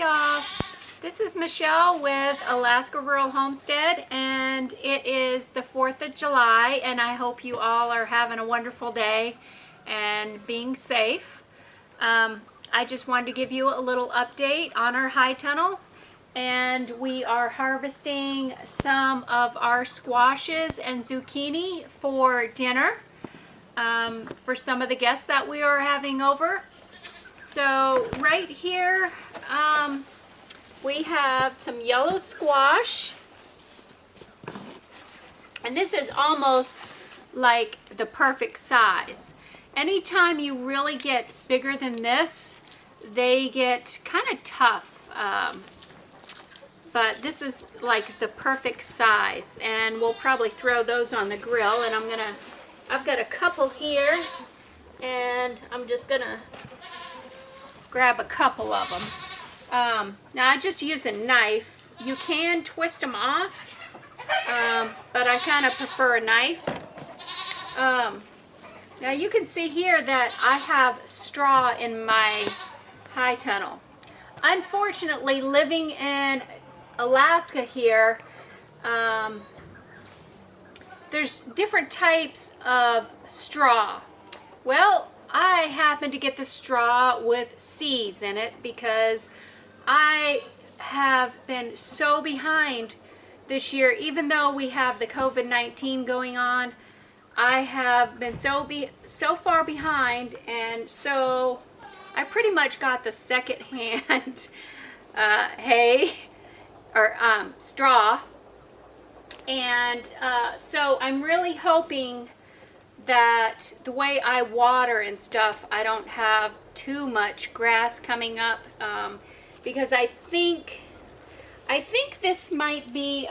y'all, this is Michelle with Alaska Rural Homestead, and it is the 4th of July, and I hope you all are having a wonderful day and being safe. I just wanted to give you a little update on our high tunnel, and we are harvesting some of our squashes and zucchini for dinner for some of the guests that we are having over. So right here we have some yellow squash, and this is almost like the perfect size. Anytime you really get bigger than this, they get kind of tough, but this is like the perfect size, and we'll probably throw those on the grill. And I've got a couple here, and I'm just gonna grab a couple of them. Now I just use a knife. You can twist them off, but I kind of prefer a knife. Now you can see here that I have straw in my high tunnel. Unfortunately, living in Alaska here, there's different types of straw. Well, I happen to get the straw with seeds in it because I have been so behind this year. Even though we have the COVID-19 going on, I have been so far behind, and so I pretty much got the second-hand hay or straw, and so I'm really hoping that the way I water and stuff, I don't have too much grass coming up, because I think this might be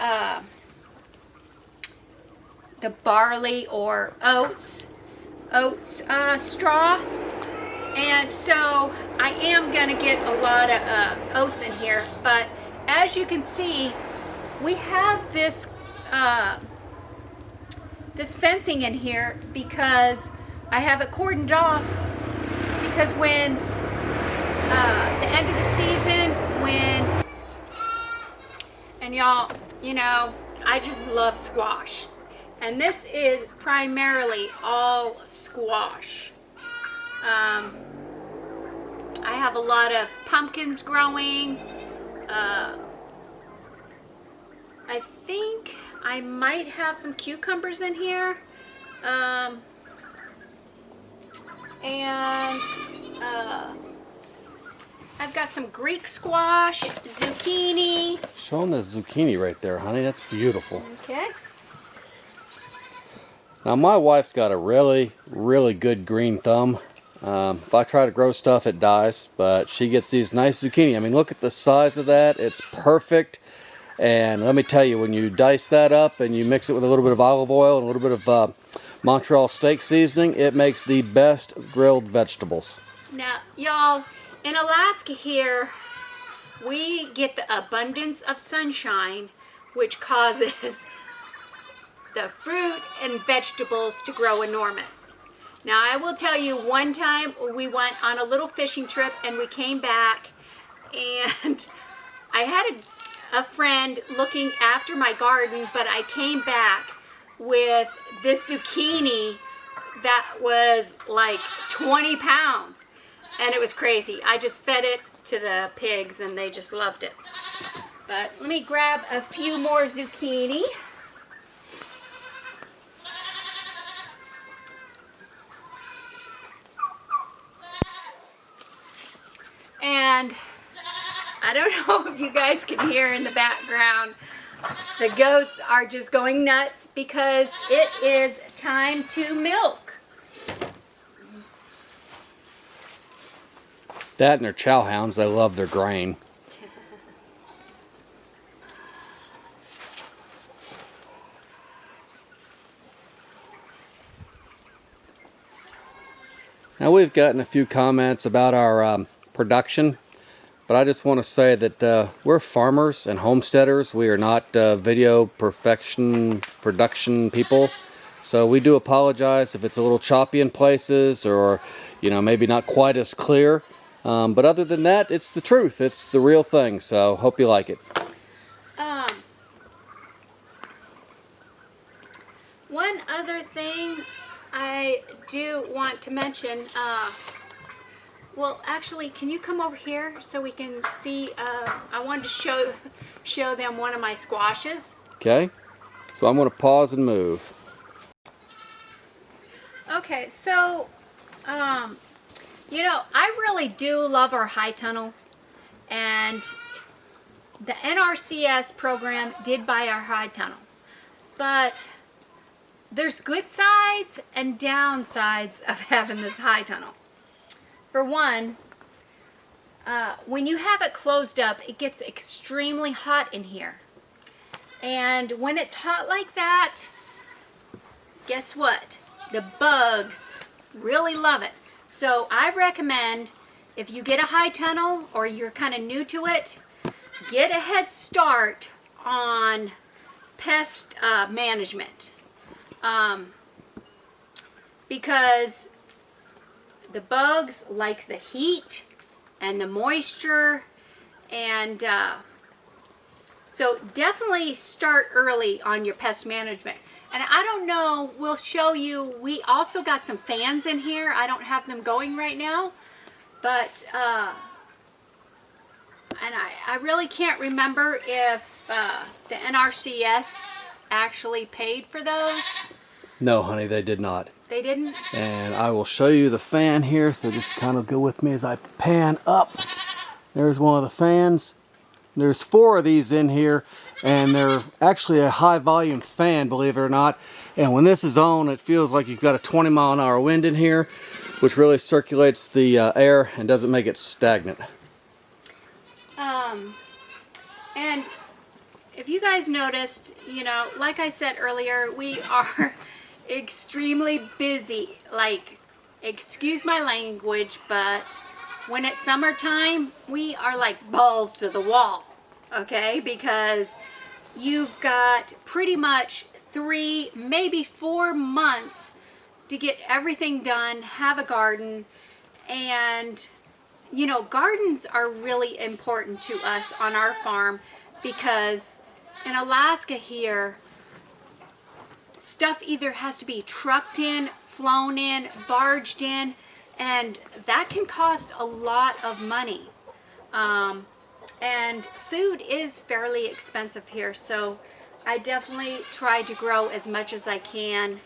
the barley or oats straw, and so I am gonna get a lot of oats in here. But as you can see, we have this this fencing in here because I have it cordoned off, because when the end of the season, and y'all, you know, I just love squash, and this is primarily all squash. I have a lot of pumpkins growing. I think I might have some cucumbers in here, and I've got some Greek squash, zucchini. Show them the zucchini right there, honey. That's beautiful. Okay. Now my wife's got a really, really good green thumb. If I try to grow stuff, it dies, but she gets these nice zucchini. I mean, look at the size of that. It's perfect. And let me tell you, when you dice that up and you mix it with a little bit of olive oil and a little bit of Montreal steak seasoning, it makes the best grilled vegetables. Now, y'all, in Alaska here, we get the abundance of sunshine, which causes the fruit and vegetables to grow enormous. Now, I will tell you, one time we went on a little fishing trip and we came back, and I had a friend looking after my garden, but I came back with this zucchini that was like 20 pounds, and it was crazy. I just fed it to the pigs and they just loved it. But let me grab a few more zucchini. And I don't know if you guys can hear in the background, the goats are just going nuts because it is time to milk. That and their chow hounds, they love their grain. Now we've gotten a few comments about our production. But I just want to say that we're farmers and homesteaders. We are not video production people. So we do apologize if it's a little choppy in places, or maybe not quite as clear. But other than that, it's the truth. It's the real thing. So hope you like it. One other thing I do want to mention, well, actually, can you come over here so we can see? I wanted to show them one of my squashes. Okay, so I'm going to pause and move. Okay, so, you know, I really do love our high tunnel, and the Nrcs program did buy our high tunnel, but there's good sides and downsides of having this high tunnel. For one, when you have it closed up, it gets extremely hot in here. And when it's hot like that, guess what? The bugs really love it. So I recommend, if you get a high tunnel or you're kind of new to it, get a head start on pest management. Because the bugs like the heat and the moisture, and so definitely start early on your pest management. And I don't know, we'll show you, we also got some fans in here. I don't have them going right now, but and I really can't remember if the NRCS actually paid for those. No, honey, they did not. They didn't? And I will show you the fan here, so just kind of go with me as I pan up. There's one of the fans. There's 4 of these in here, and they're actually a high volume fan, believe it or not. And when this is on, it feels like you've got a 20-mile-an-hour wind in here, which really circulates the air and doesn't make it stagnant. And if you guys noticed, you know, like I said earlier, we are extremely busy. Like, excuse my language, but when it's summertime, we are like balls to the wall, okay? Because you've got pretty much 3, maybe 4 months to get everything done, have a garden, and you know, gardens are really important to us on our farm because in Alaska here, stuff either has to be trucked in, flown in, barged in, and that can cost a lot of money. And food is fairly expensive here, so I definitely try to grow as much as I can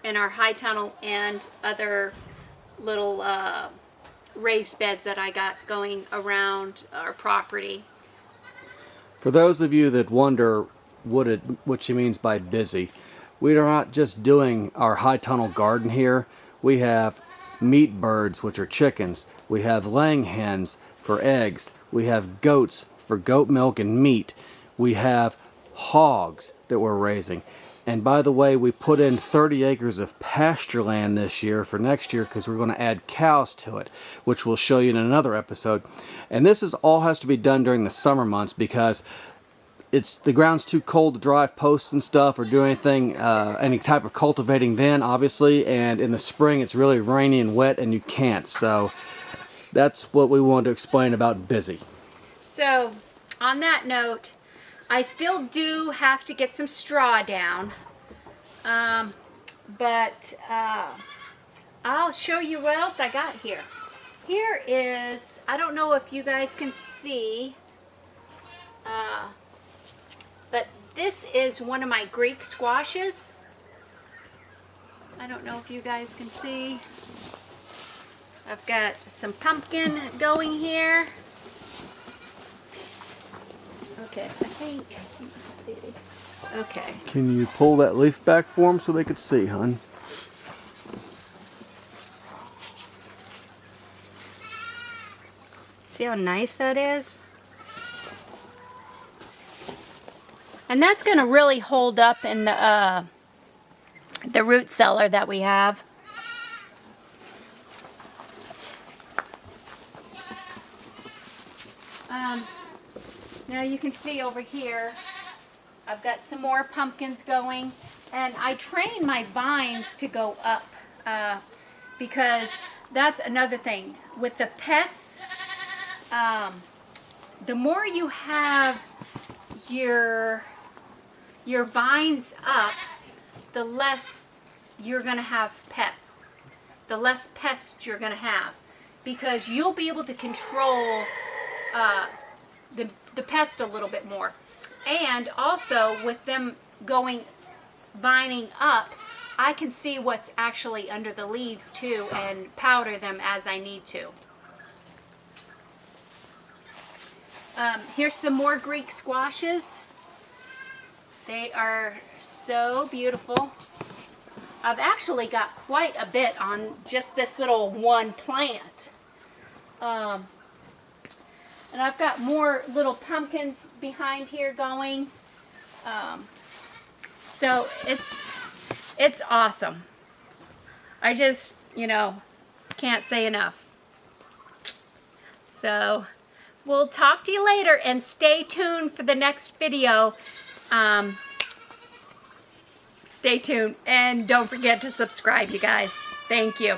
in our high tunnel and other little raised beds that I got going around our property. For those of you that wonder what she means by busy, we are not just doing our high tunnel garden here. We have meat birds, which are chickens. We have laying hens for eggs. We have goats for goat milk and meat. We have hogs that we're raising. And by the way, we put in 30 acres of pasture land this year for next year because we're going to add cows to it, which we'll show you in another episode. And this is all has to be done during the summer months because the ground's too cold to drive posts and stuff or do anything, any type of cultivating then, obviously. And in the spring, it's really rainy and wet and you can't. So that's what we wanted to explain about busy. So on that note, I still do have to get some straw down, but I'll show you what else I got here. Here is, I don't know if you guys can see, but this is one of my Greek squashes. I don't know if you guys can see. I've got some pumpkin going here. Okay, I think. Okay. Can you pull that leaf back for them so they could see, hon? See how nice that is? And that's going to really hold up in the root cellar that we have. Now you can see over here, I've got some more pumpkins going, and I train my vines to go up because that's another thing. With the pests, the more you have your vines up, the less you're going to have pests. The less pests you're going to have. Because you'll be able to control the pest a little bit more. And also, with them vining up, I can see what's actually under the leaves too and powder them as I need to. Here's some more Greek squashes. They are so beautiful. I've actually got quite a bit on just this little one plant. And I've got more little pumpkins behind here going. So it's awesome. I just, can't say enough. So we'll talk to you later and stay tuned for the next video. Stay tuned and don't forget to subscribe, you guys. Thank you.